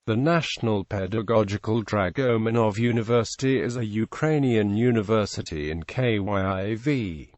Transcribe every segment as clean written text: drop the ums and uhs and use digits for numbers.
The National Pedagogical Dragomanov University is a Ukrainian university in Kyiv.Post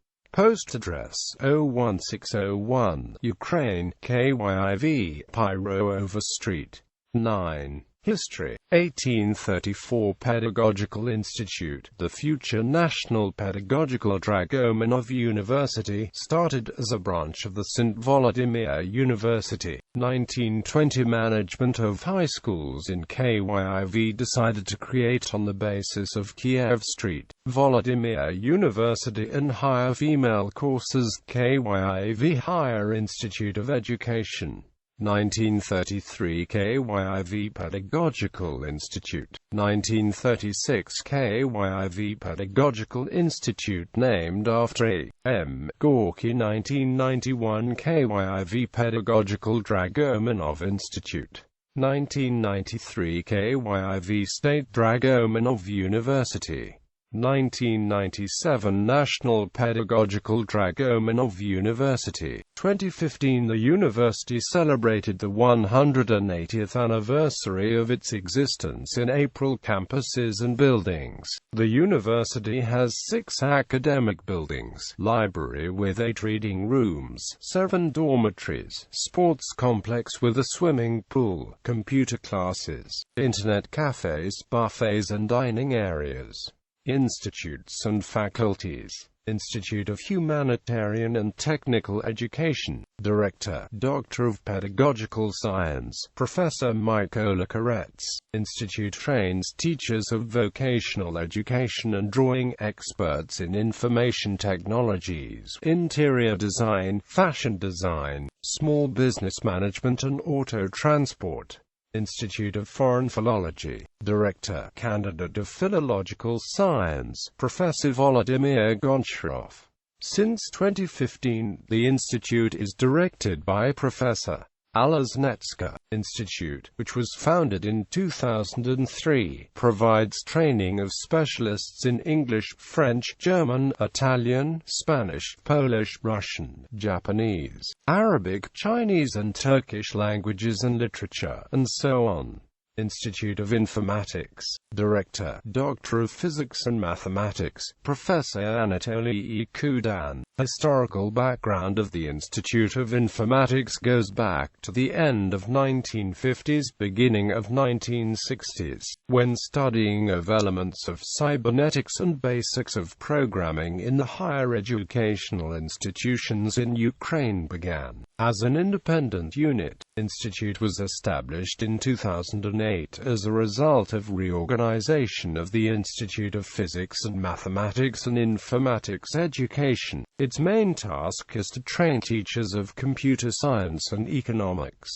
address 01601, Ukraine, Kyiv, Pyrohova Street, 9. History: 1834 Pedagogical Institute. The future National Pedagogical Dragomanov University started as a branch of the St. Volodymyr University. 1920 Management of high schools in Kyiv decided to create on the basis of Kiev Street, Volodymyr University and higher female courses, Kyiv Higher Institute of Education. 1933 Kyiv Pedagogical Institute. 1936 Kyiv Pedagogical Institute named after A.M. Gorky. 1991 Kyiv Pedagogical Dragomanov Institute. 1993 Kyiv State Dragomanov University. 1997 National Pedagogical Dragomanov University. 2015 The university celebrated the 180th anniversary of its existence in April. Campuses and buildings. The university has 6 academic buildings, library with 8 reading rooms, 7 dormitories, sports complex with a swimming pool, computer classes, internet cafes, buffets and dining areas. Institutes and faculties. Institute of Humanitarian and Technical Education. Director, Doctor of Pedagogical Science, Professor Mykola Koretz. Institute trains teachers of vocational education and drawing, experts in information technologies, interior design, fashion design, small business management and auto transport. Institute of Foreign Philology. Director, Candidate of Philological Science, Professor Volodymyr Goncharov. Since 2015, the institute is directed by Professor Alla Znetska. Institute, which was founded in 2003, provides training of specialists in English, French, German, Italian, Spanish, Polish, Russian, Japanese, Arabic, Chinese and Turkish languages and literature, and so on. Institute of Informatics. Director, Doctor of Physics and Mathematics, Professor Anatoly Kudan. Historical background of the Institute of Informatics goes back to the end of 1950s, beginning of 1960s, when studying of elements of cybernetics and basics of programming in the higher educational institutions in Ukraine began. As an independent unit, Institute was established in 2008 as a result of reorganization of the Institute of Physics and Mathematics and Informatics Education. Its main task is to train teachers of computer science and economics.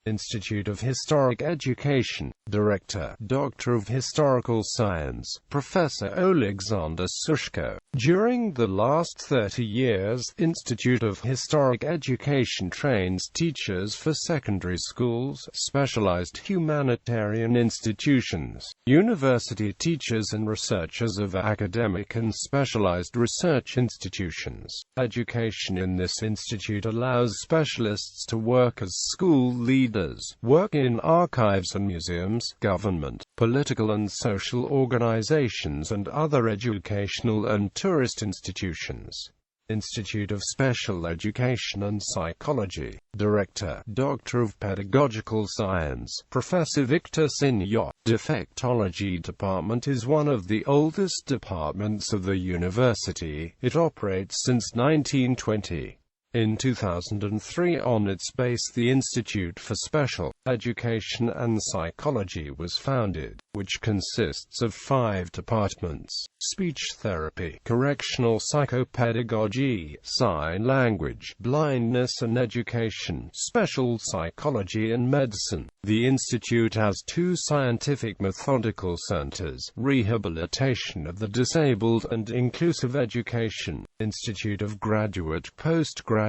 Institute of Historic Education. Director, Doctor of Historical Science, Professor Alexander Sushko. During the last 30 years, Institute of Historic Education trains teachers for secondary schools, specialized humanitarian institutions, university teachers and researchers of academic and specialized research institutions. Education in this institute allows specialists to work as school leaders, work in archives and museums, government, political and social organizations and other educational and tourist institutions. Institute of Special Education and Psychology. Director, Doctor of Pedagogical Science, Professor Viktor Sinyot. Defectology Department is one of the oldest departments of the university. It operates since 1920. In 2003, on its base, the Institute for Special Education and Psychology was founded, which consists of 5 departments: speech therapy, correctional psychopedagogy, sign language, blindness and education, special psychology and medicine. The institute has 2 scientific methodical centers: rehabilitation of the disabled and inclusive education. Institute of Graduate, Postgraduate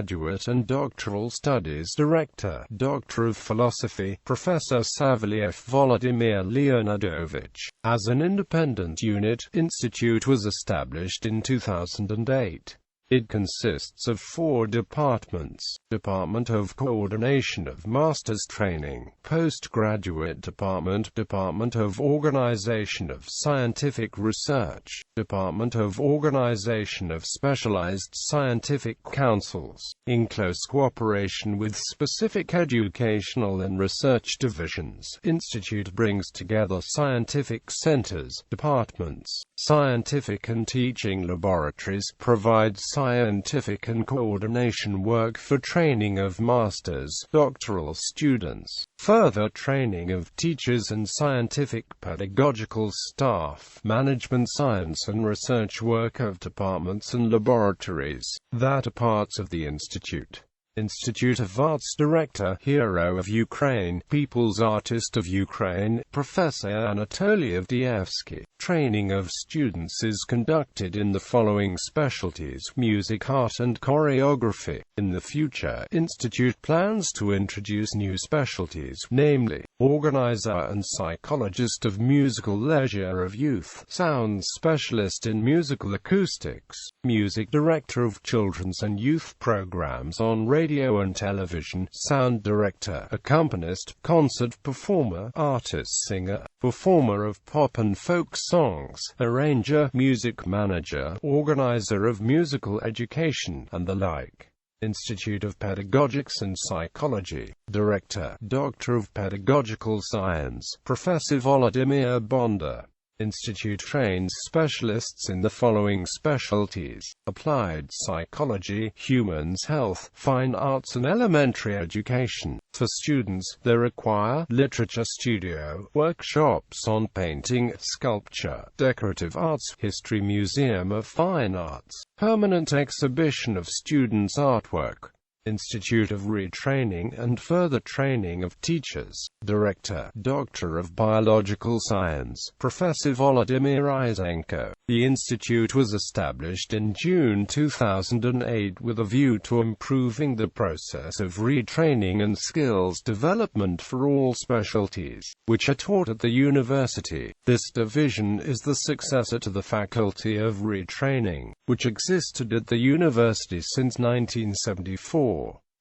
and Doctoral Studies. Director, Doctor of Philosophy, Professor Savelyev Volodymyr Leonidovich. As an independent unit, Institute was established in 2008. It consists of 4 departments: Department of Coordination of Master's Training, Postgraduate Department, Department of Organization of Scientific Research, Department of Organization of Specialized Scientific Councils, in close cooperation with specific educational and research divisions. Institute brings together scientific centers, departments, scientific and teaching laboratories, provides scientific and coordination work for training of masters, doctoral students, further training of teachers and scientific pedagogical staff, management science and research work of departments and laboratories that are parts of the Institute. Institute of Arts Director, Hero of Ukraine, People's Artist of Ukraine, Professor Anatoly Avdievsky. Training of students is conducted in the following specialties: music, art and choreography. In the future, Institute plans to introduce new specialties, namely, organizer and psychologist of musical leisure of youth, sound specialist in musical acoustics, music director of children's and youth programs on radio and television, sound director, accompanist, concert performer, artist, singer, performer of pop and folk songs, arranger, music manager, organizer of musical education, and the like. Institute of Pedagogics and Psychology. Director, Doctor of Pedagogical Science, Professor Volodymyr Bonda. Institute trains specialists in the following specialties: applied psychology, humans health, fine arts and elementary education. For students, they require literature studio, workshops on painting, sculpture, decorative arts, history, museum of fine arts, permanent exhibition of students' artwork. Institute of Retraining and Further Training of Teachers. Director, Doctor of Biological Science, Professor Volodymyr Izenko. The institute was established in June 2008 with a view to improving the process of retraining and skills development for all specialties, which are taught at the university. This division is the successor to the Faculty of Retraining, which existed at the university since 1974.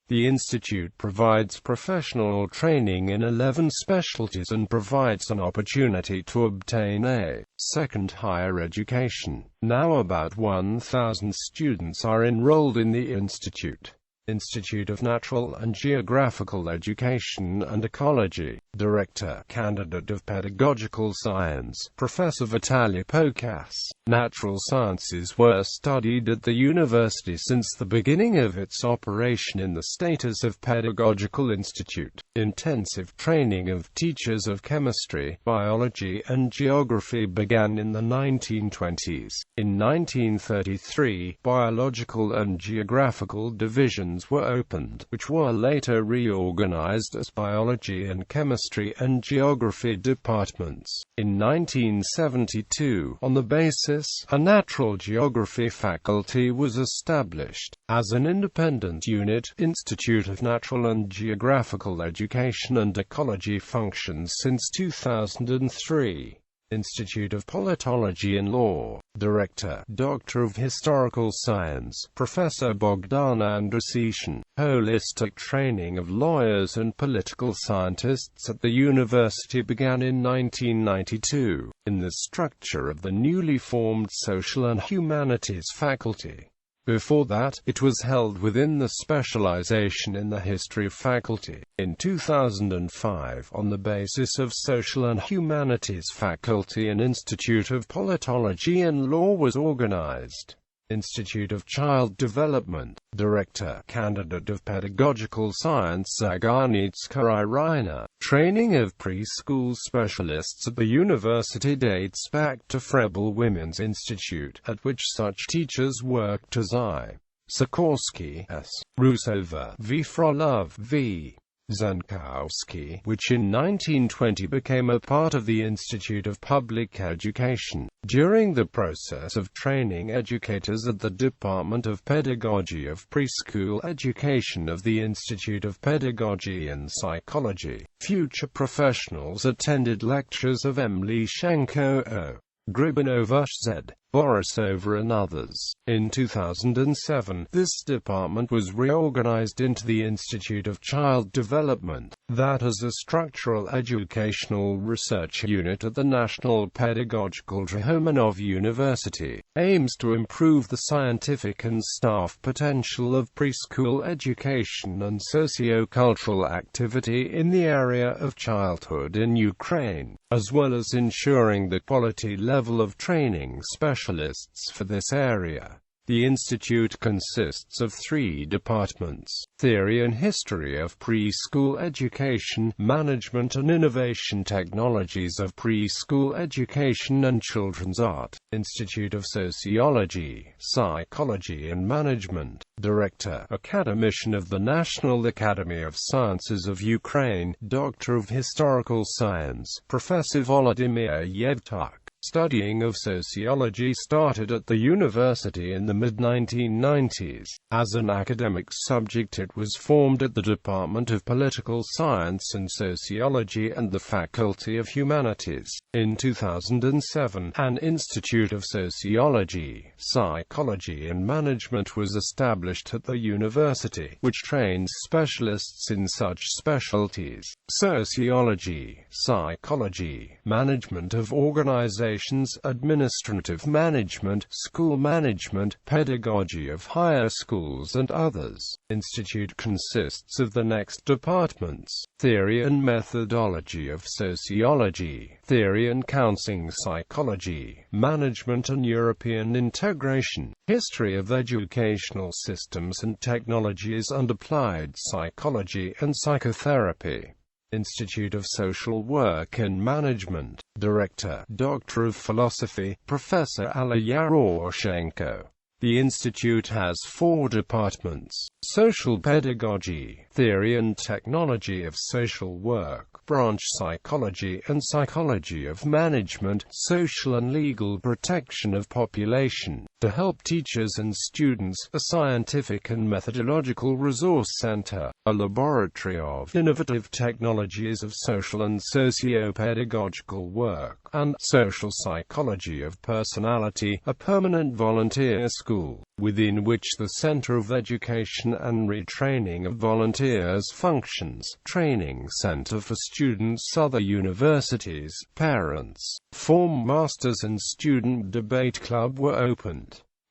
The institute provides professional training in 11 specialties and provides an opportunity to obtain a second higher education. Now about 1,000 students are enrolled in the institute. Institute of Natural and Geographical Education and Ecology. Director, Candidate of Pedagogical Science, Professor Vitaly Pokas. Natural sciences were studied at the university since the beginning of its operation in the status of Pedagogical Institute. Intensive training of teachers of chemistry, biology and geography began in the 1920s. In 1933, biological and geographical divisions were opened, which were later reorganized as biology and chemistry and geography departments. In 1972, on the basis, a natural geography faculty was established. As an independent unit, Institute of Natural and Geographical Education and Ecology functions since 2003. Institute of Politology and Law. Director, Doctor of Historical Science, Professor Bogdan Andrusishin. Holistic training of lawyers and political scientists at the university began in 1992, in the structure of the newly formed Social and Humanities faculty. Before that, it was held within the specialization in the History faculty. In 2005, on the basis of Social and Humanities faculty, an Institute of Politology and Law was organized. Institute of Child Development. Director, Candidate of Pedagogical Science, Zagarnitska Irina. Training of preschool specialists at the university dates back to Frebel Women's Institute, at which such teachers worked as I. Sikorsky, S. Rusova, V. Frolov, V. Zankowski, which in 1920 became a part of the Institute of Public Education. During the process of training educators at the Department of Pedagogy of Preschool Education of the Institute of Pedagogy and Psychology, future professionals attended lectures of M. Lishenko O. Gribanova, Z. Borisova and others. In 2007, this department was reorganized into the Institute of Child Development, that is a structural educational research unit at the National Pedagogical Dragomanov University, aims to improve the scientific and staff potential of preschool education and socio-cultural activity in the area of childhood in Ukraine, as well as ensuring the quality level of training specialists for this area. The institute consists of 3 departments: Theory and History of Preschool Education, Management and Innovation Technologies of Preschool Education and Children's Art, Institute of Sociology, Psychology and Management, Director, Academician of the National Academy of Sciences of Ukraine, Doctor of Historical Science, Professor Volodymyr Yevtuk. Studying of sociology started at the university in the mid-1990s. As an academic subject, it was formed at the Department of Political Science and Sociology and the Faculty of Humanities. In 2007, an Institute of Sociology, Psychology and Management was established at the university, which trains specialists in such specialties: sociology, psychology, management of organizations, administrative management, school management, pedagogy of higher schools and others. Institute consists of the next departments: Theory and Methodology of Sociology, Theory and Counseling Psychology, Management and European Integration, History of Educational Systems and Technologies and Applied Psychology and Psychotherapy. Institute of Social Work and Management. Director, Doctor of Philosophy, Professor Alla Yaroshenko. The institute has 4 departments: Social Pedagogy, Theory and Technology of Social Work, Branch Psychology and Psychology of Management, Social and Legal Protection of Population. To help teachers and students, a scientific and methodological resource center, a laboratory of innovative technologies of social and socio-pedagogical work, and social psychology of personality, a permanent volunteer school, within which the Center of Education and Retraining of Volunteers functions, training center for students. Other universities, parents, form masters and student debate club were opened.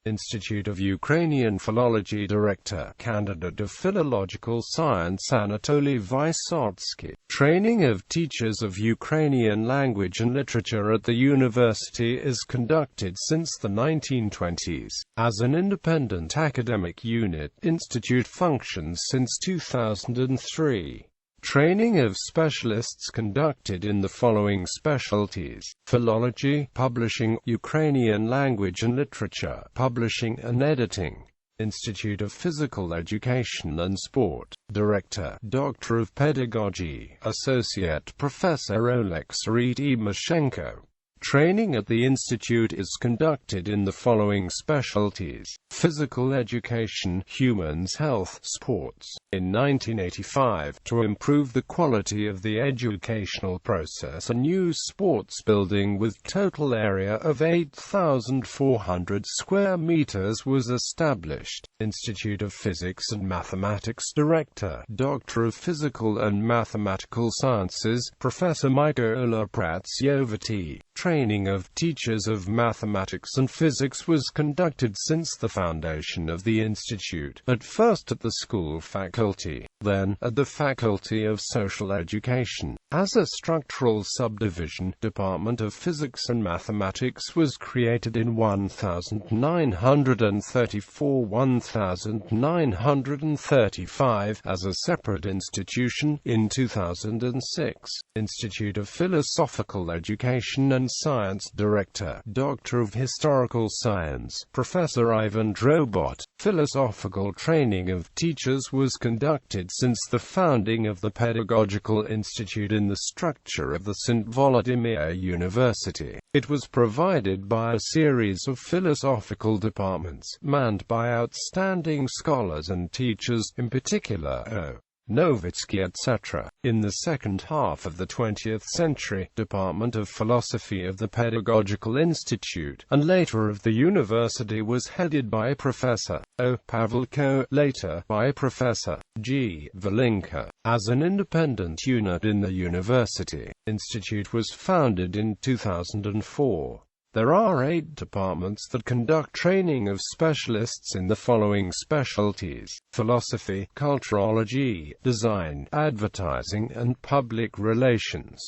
Institute of Ukrainian Philology. Director, Candidate of Philological Science Anatoly Vysotsky. Training of teachers of Ukrainian language and literature at the university is conducted since the 1920s. As an independent academic unit, institute functions since 2003. Training of specialists conducted in the following specialties: philology, publishing, Ukrainian language and literature, publishing and editing. Institute of Physical Education and Sport. Director, Doctor of Pedagogy, Associate Professor Oleksiy Tymoshenko. Training at the institute is conducted in the following specialties: physical education, humans health, sports. In 1985, to improve the quality of the educational process, a new sports building with total area of 8,400 square meters was established. Institute of Physics and Mathematics. Director, Doctor of Physical and Mathematical Sciences, Professor Mykola Pratsyovaty. Training of teachers of mathematics and physics was conducted since the foundation of the institute, at first at the school faculty, then at the Faculty of Social Education. As a structural subdivision, Department of Physics and Mathematics was created in 1934-1935 as a separate institution. In 2006, Institute of Philosophical Education and Science. Director, Doctor of Historical Science, Professor Ivan Drobot. Philosophical training of teachers was conducted since the founding of the Pedagogical Institute in the structure of the St. Volodymyr University. It was provided by a series of philosophical departments, manned by outstanding scholars and teachers, in particular O. Novitsky, etc. In the second half of the 20th century, Department of Philosophy of the Pedagogical Institute, and later of the university, was headed by Professor O. Pavlenko, later by Professor G. Valinka. As an independent unit in the university, Institute was founded in 2004. There are 8 departments that conduct training of specialists in the following specialties: philosophy, culturology, design, advertising, and public relations.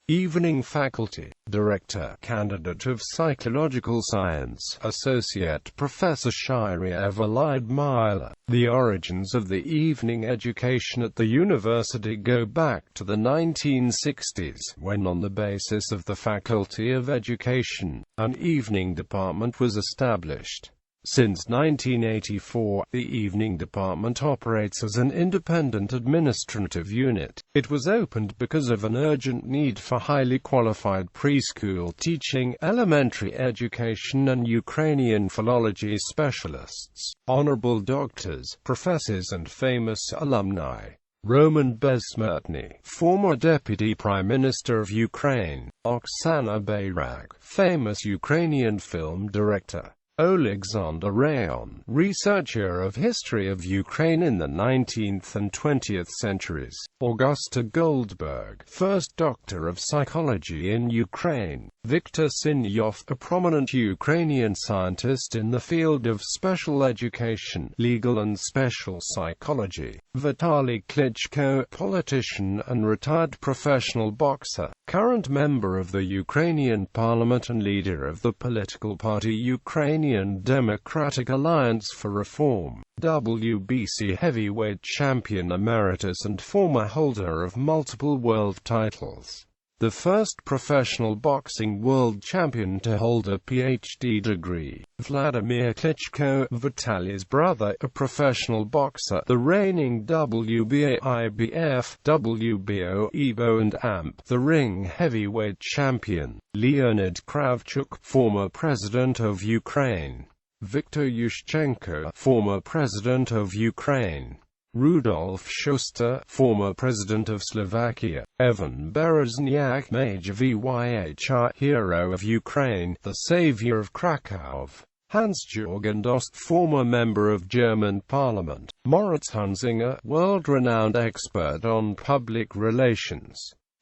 Evening faculty: Director, Candidate of Psychological Science, Associate Professor Shirya Lyudmila. The origins of the evening education at the university go back to the 1960s, when on the basis of the Faculty of Education, an evening department was established. Since 1984, the evening department operates as an independent administrative unit. It was opened because of an urgent need for highly qualified preschool teaching, elementary education and Ukrainian philology specialists, honorable doctors, professors and famous alumni. Roman Besmertny, former Deputy Prime Minister of Ukraine; Oksana Bayrak, famous Ukrainian film director; Alexander Rayon, researcher of history of Ukraine in the 19th and 20th centuries; Augusta Goldberg, first Doctor of Psychology in Ukraine; Viktor Sinyov, a prominent Ukrainian scientist in the field of special education, legal and special psychology; Vitaly Klitschko, politician and retired professional boxer, current member of the Ukrainian parliament and leader of the political party Ukrainian Democratic Alliance for Reform; WBC heavyweight champion emeritus and former holder of multiple world titles. The first professional boxing world champion to hold a PhD degree. Vladimir Klitschko, Vitaly's brother, a professional boxer, the reigning WBA, IBF, WBO, EBO and AMP, the ring heavyweight champion. Leonid Kravchuk, former president of Ukraine. Viktor Yushchenko, former president of Ukraine. Rudolf Schuster, former president of Slovakia. Evan Berezniak, Major VYHR, hero of Ukraine, the savior of Krakow. Hans-Jürgen Dost, former member of German parliament. Moritz Hunzinger, world-renowned expert on public relations.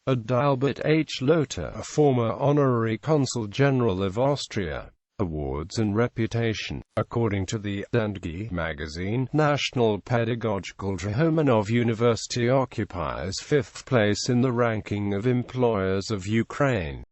Adalbert H. Lothar, a former honorary consul general of Austria. Awards and reputation. According to the Dengi magazine, National Pedagogical Dragomanov University occupies 5th place in the ranking of employers of Ukraine.